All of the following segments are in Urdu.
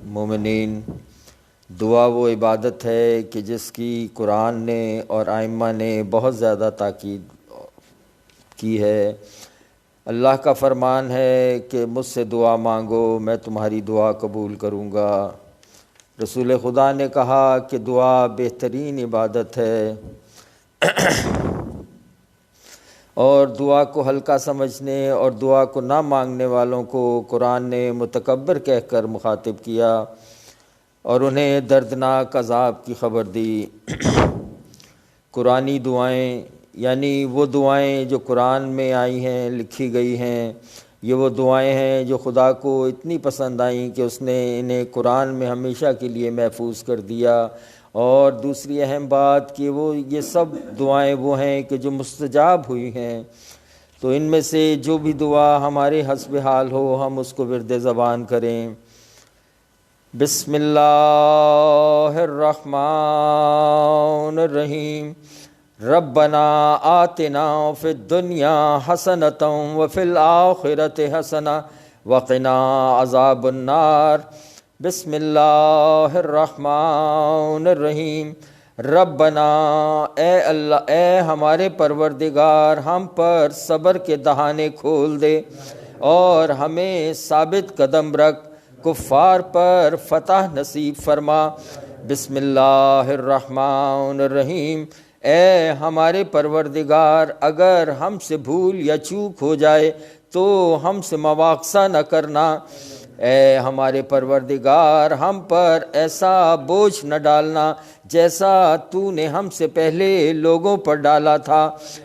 مومنین، دعا وہ عبادت ہے کہ جس کی قرآن نے اور ائمہ نے بہت زیادہ تاکید کی ہے۔ اللہ کا فرمان ہے کہ مجھ سے دعا مانگو، میں تمہاری دعا قبول کروں گا۔ رسول خدا نے کہا کہ دعا بہترین عبادت ہے، اور دعا کو ہلکا سمجھنے اور دعا کو نہ مانگنے والوں کو قرآن نے متکبر کہہ کر مخاطب کیا اور انہیں دردناک عذاب کی خبر دی۔ قرآنی دعائیں یعنی وہ دعائیں جو قرآن میں آئی ہیں، لکھی گئی ہیں، یہ وہ دعائیں ہیں جو خدا کو اتنی پسند آئیں کہ اس نے انہیں قرآن میں ہمیشہ کے لیے محفوظ کر دیا۔ اور دوسری اہم بات کہ یہ سب دعائیں وہ ہیں کہ جو مستجاب ہوئی ہیں، تو ان میں سے جو بھی دعا ہمارے حسب حال ہو ہم اس کو ورد زبان کریں۔ بسم اللہ الرحمن الرحیم۔ ربنا آتنا فی الدنیا حسنۃ وفی الآخرۃ حسنۃ وقنا عذاب النار۔ بسم اللہ الرحمن الرحیم۔ ربنا، اے اللہ، اے ہمارے پروردگار، ہم پر صبر کے دہانے کھول دے اور ہمیں ثابت قدم رکھ، کفار پر فتح نصیب فرما۔ بسم اللہ الرحمن الرحیم۔ اے ہمارے پروردگار، اگر ہم سے بھول یا چوک ہو جائے تو ہم سے مواخذہ نہ کرنا۔ اے ہمارے پروردگار، ہم پر ایسا بوجھ نہ ڈالنا جیسا تو نے ہم سے پہلے لوگوں پر ڈالا تھا۔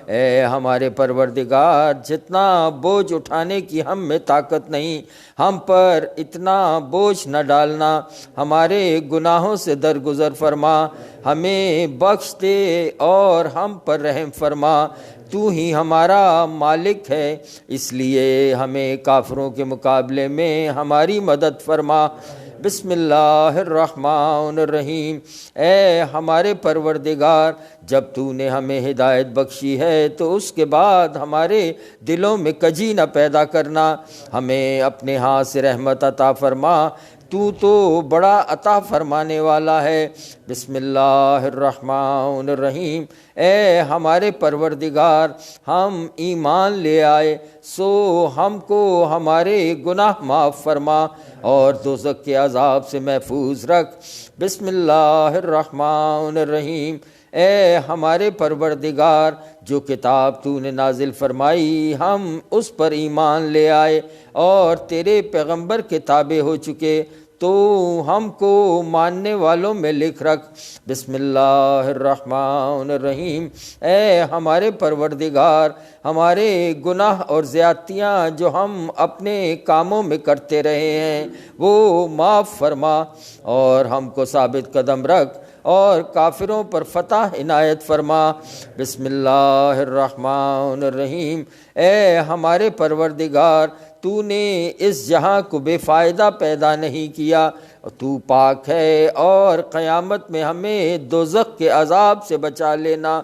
اے ہمارے پروردگار، جتنا بوجھ اٹھانے کی ہم میں طاقت نہیں، ہم پر اتنا بوجھ نہ ڈالنا۔ ہمارے گناہوں سے درگزر فرما، ہمیں بخش دے اور ہم پر رحم فرما۔ تو ہی ہمارا مالک ہے، اس لیے ہمیں کافروں کے مقابلے میں ہماری مدد فرما۔ بسم اللہ الرحمن الرحیم۔ اے ہمارے پروردگار، جب تو نے ہمیں ہدایت بخشی ہے تو اس کے بعد ہمارے دلوں میں کجی نہ پیدا کرنا، ہمیں اپنے ہاتھ سے رحمت عطا فرما، تو بڑا عطا فرمانے والا ہے۔ بسم اللہ الرحمن الرحیم۔ اے ہمارے پروردگار، ہم ایمان لے آئے سو ہم کو ہمارے گناہ معاف فرما اور دوزخ کے عذاب سے محفوظ رکھ۔ بسم اللہ الرحمن الرحیم۔ اے ہمارے پروردگار، جو کتاب تو نے نازل فرمائی ہم اس پر ایمان لے آئے اور تیرے پیغمبر کے تابع ہو چکے، تو ہم کو ماننے والوں میں لکھ رکھ۔ بسم اللہ الرحمن الرحیم۔ اے ہمارے پروردگار، ہمارے گناہ اور زیادتیاں جو ہم اپنے کاموں میں کرتے رہے ہیں وہ معاف فرما اور ہم کو ثابت قدم رکھ اور کافروں پر فتح عنایت فرما۔ بسم اللہ الرحمن الرحیم۔ اے ہمارے پروردگار، تو نے اس جہاں کو بے فائدہ پیدا نہیں کیا، تو پاک ہے اور قیامت میں ہمیں دوزخ کے عذاب سے بچا لینا۔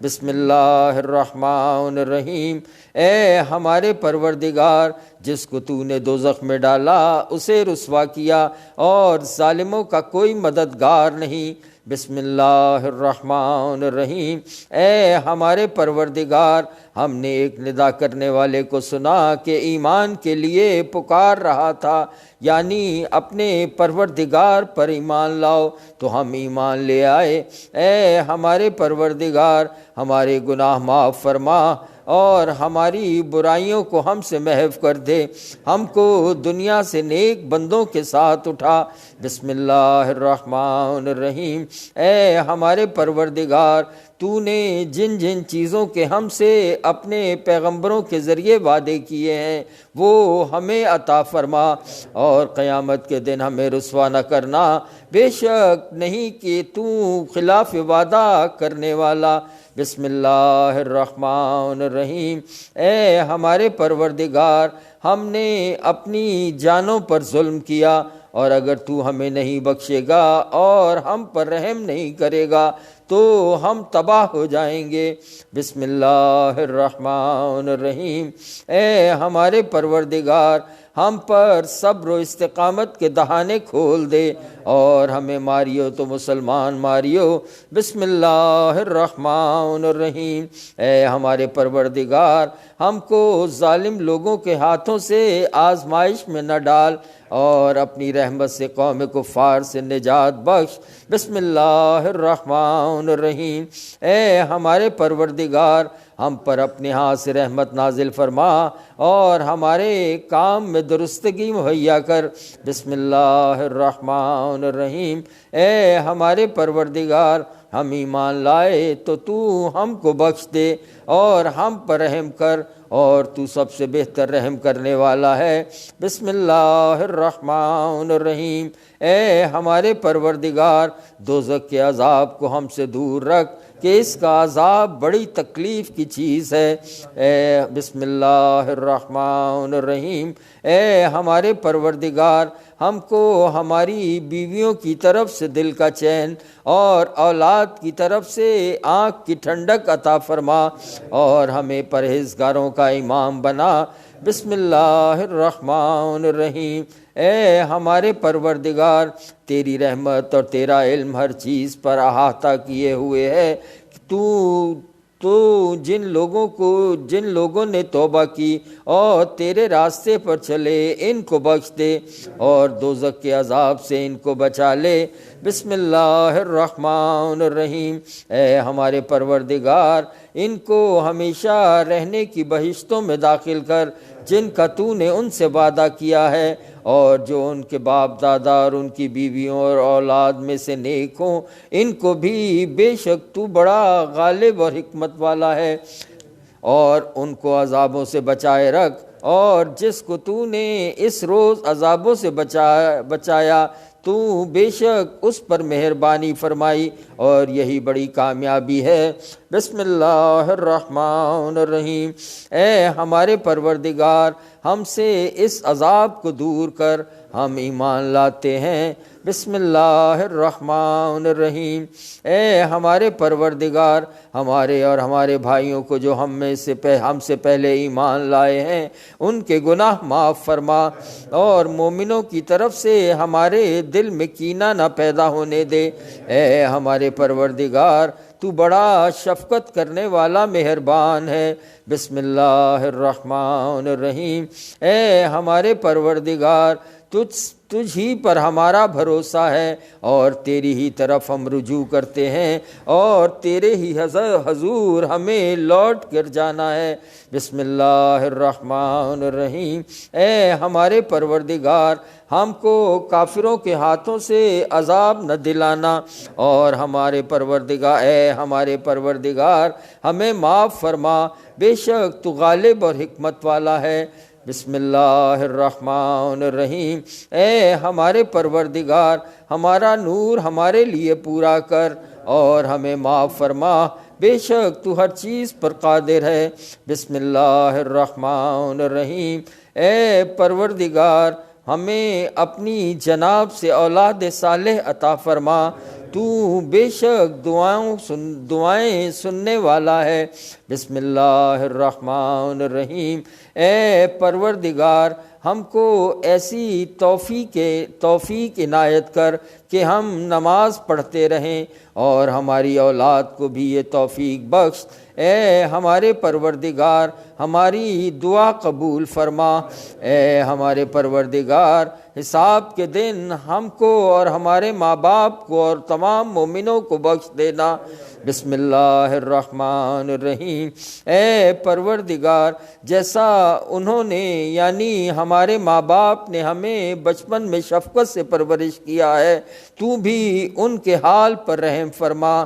بسم اللہ الرحمن الرحیم۔ اے ہمارے پروردگار، جس کو تو نے دوزخ میں ڈالا اسے رسوا کیا اور ظالموں کا کوئی مددگار نہیں۔ بسم اللہ الرحمن الرحیم۔ اے ہمارے پروردگار، ہم نے ایک ندا کرنے والے کو سنا کہ ایمان کے لیے پکار رہا تھا، یعنی اپنے پروردگار پر ایمان لاؤ، تو ہم ایمان لے آئے۔ اے ہمارے پروردگار، ہمارے گناہ معاف فرما اور ہماری برائیوں کو ہم سے محو کر دے، ہم کو دنیا سے نیک بندوں کے ساتھ اٹھا۔ بسم اللہ الرحمن الرحیم۔ اے ہمارے پروردگار، تو نے جن جن چیزوں کے ہم سے اپنے پیغمبروں کے ذریعے وعدے کیے ہیں وہ ہمیں عطا فرما اور قیامت کے دن ہمیں رسوا نہ کرنا، بے شک نہیں کہ تو خلاف وعدہ کرنے والا۔ بسم اللہ الرحمن الرحیم۔ اے ہمارے پروردگار، ہم نے اپنی جانوں پر ظلم کیا، اور اگر تو ہمیں نہیں بخشے گا اور ہم پر رحم نہیں کرے گا تو ہم تباہ ہو جائیں گے۔ بسم اللہ الرحمن الرحیم۔ اے ہمارے پروردگار، ہم پر صبر و استقامت کے دہانے کھول دے اور ہمیں ماریو تو مسلمان ماریو۔ بسم اللہ الرحمن الرحیم۔ اے ہمارے پروردگار، ہم کو ظالم لوگوں کے ہاتھوں سے آزمائش میں نہ ڈال اور اپنی رحمت سے قوم کفار سے نجات بخش۔ بسم اللہ الرحمن الرحیم۔ اے ہمارے پروردگار، ہم پر اپنے ہاتھ سے رحمت نازل فرما اور ہمارے کام میں درستگی مہیا کر۔ بسم اللہ الرحمن الرحیم۔ اے ہمارے پروردگار، ہم ایمان لائے تو ہم کو بخش دے اور ہم پر رحم کر، اور تو سب سے بہتر رحم کرنے والا ہے۔ بسم اللہ الرحمن الرحیم۔ اے ہمارے پروردگار، دوزخ کے عذاب کو ہم سے دور رکھ کہ اس کا عذاب بڑی تکلیف کی چیز ہے۔ اے بسم اللہ الرحمن الرحیم۔ اے ہمارے پروردگار، ہم کو ہماری بیویوں کی طرف سے دل کا چین اور اولاد کی طرف سے آنکھ کی ٹھنڈک عطا فرما اور ہمیں پرہیزگاروں کا امام بنا۔ بسم اللہ الرحمن الرحیم۔ اے ہمارے پروردگار، تیری رحمت اور تیرا علم ہر چیز پر احاطہ کیے ہوئے ہے۔ تو جن لوگوں نے توبہ کی اور تیرے راستے پر چلے، ان کو بخش دے اور دوزخ کے عذاب سے ان کو بچا لے۔ بسم اللہ الرحمن الرحیم۔ اے ہمارے پروردگار، ان کو ہمیشہ رہنے کی بہشتوں میں داخل کر جن کا تو نے ان سے وعدہ کیا ہے، اور جو ان کے باپ دادا اور ان کی بیویوں اور اولاد میں سے نیک ہوں، ان کو بھی بے شک تو بڑا غالب اور حکمت والا ہے، اور ان کو عذابوں سے بچائے رکھ، اور جس کو تو نے اس روز عذابوں سے بچایا تو بے شک اس پر مہربانی فرمائی، اور یہی بڑی کامیابی ہے۔ بسم اللہ الرحمن الرحیم۔ اے ہمارے پروردگار، ہم سے اس عذاب کو دور کر، ہم ایمان لاتے ہیں۔ بسم اللہ الرحمن الرحیم۔ اے ہمارے پروردگار، ہمارے اور ہمارے بھائیوں کو جو ہم سے پہلے ایمان لائے ہیں، ان کے گناہ معاف فرما اور مومنوں کی طرف سے ہمارے دل میں کینہ نہ پیدا ہونے دے۔ اے ہمارے پروردگار، تو بڑا شفقت کرنے والا مہربان ہے۔ بسم اللہ الرحمن الرحیم۔ اے ہمارے پروردگار، تجھ ہی پر ہمارا بھروسہ ہے اور تیری ہی طرف ہم رجوع کرتے ہیں، اور تیرے ہی حضور ہمیں لوٹ کر جانا ہے۔ بسم اللہ الرحمن الرحیم۔ اے ہمارے پروردگار، ہم کو کافروں کے ہاتھوں سے عذاب نہ دلانا، اور ہمارے پروردگار ہمیں معاف فرما، بے شک تو غالب اور حکمت والا ہے۔ بسم اللہ الرحمن الرحیم۔ اے ہمارے پروردگار، ہمارا نور ہمارے لیے پورا کر اور ہمیں معاف فرما، بے شک تو ہر چیز پر قادر ہے۔ بسم اللہ الرحمن الرحیم۔ اے پروردگار، ہمیں اپنی جناب سے اولاد صالح عطا فرما، تو بے شک دعائیں سننے والا ہے۔ بسم اللہ الرحمن الرحیم۔ اے پروردگار، ہم کو ایسی توفیق عنایت کر کہ ہم نماز پڑھتے رہیں، اور ہماری اولاد کو بھی یہ توفیق بخش۔ اے ہمارے پروردگار، ہماری دعا قبول فرما۔ اے ہمارے پروردگار، حساب کے دن ہم کو اور ہمارے ماں باپ کو اور تمام مومنوں کو بخش دینا۔ بسم اللہ الرحمن الرحیم۔ اے پروردگار، جیسا انہوں نے یعنی ہمارے ماں باپ نے ہمیں بچپن میں شفقت سے پرورش کیا ہے، تو بھی ان کے حال پر رحم فرما۔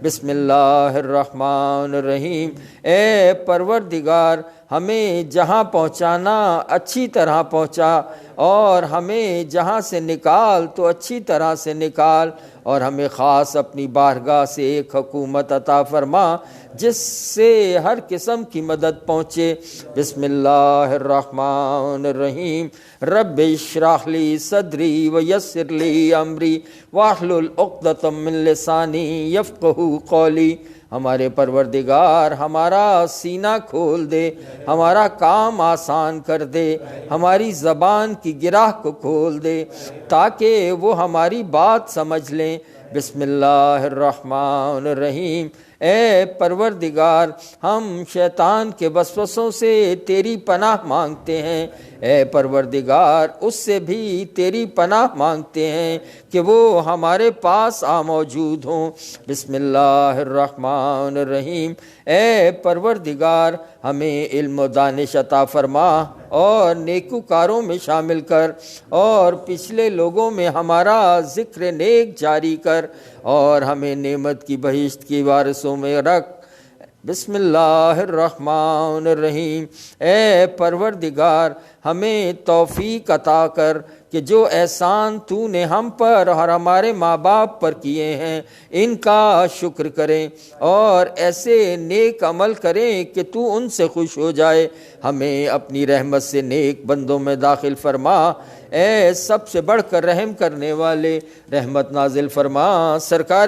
بسم اللہ الرحمن الرحیم۔ اے پروردگار، ہمیں جہاں پہنچانا اچھی طرح پہنچا اور ہمیں جہاں سے نکال تو اچھی طرح سے نکال، اور ہمیں خاص اپنی بارگاہ سے ایک حکومت عطا فرما جس سے ہر قسم کی مدد پہنچے۔ بسم اللہ الرحمن الرحیم۔ رب اشرح لی صدری ویسر لی امری واحلل عقدۃ من لسانی یفقہوا قولی۔ ہمارے پروردگار ہمارا سینہ کھول دے، ہمارا کام آسان کر دے، ہماری زبان کی گرہ کو کھول دے تاکہ وہ ہماری بات سمجھ لیں۔ بسم اللہ الرحمن الرحیم۔ اے پروردگار، ہم شیطان کے وسوسوں سے تیری پناہ مانگتے ہیں۔ اے پروردگار، اس سے بھی تیری پناہ مانگتے ہیں کہ وہ ہمارے پاس موجود ہوں۔ بسم اللہ الرحمن الرحیم۔ اے پروردگار، ہمیں علم و دانش عطا فرما اور نیکوکاروں میں شامل کر، اور پچھلے لوگوں میں ہمارا ذکر نیک جاری کر، اور ہمیں نعمت کی بہشت کی وارثوں میں رکھ۔ بسم اللہ الرحمن الرحیم۔ اے پروردگار، ہمیں توفیق عطا کر کہ جو احسان تو نے ہم پر اور ہمارے ماں باپ پر کیے ہیں ان کا شکر کریں، اور ایسے نیک عمل کریں کہ تو ان سے خوش ہو جائے۔ ہمیں اپنی رحمت سے نیک بندوں میں داخل فرما۔ اے سب سے بڑھ کر رحم کرنے والے، رحمت نازل فرما۔ سرکار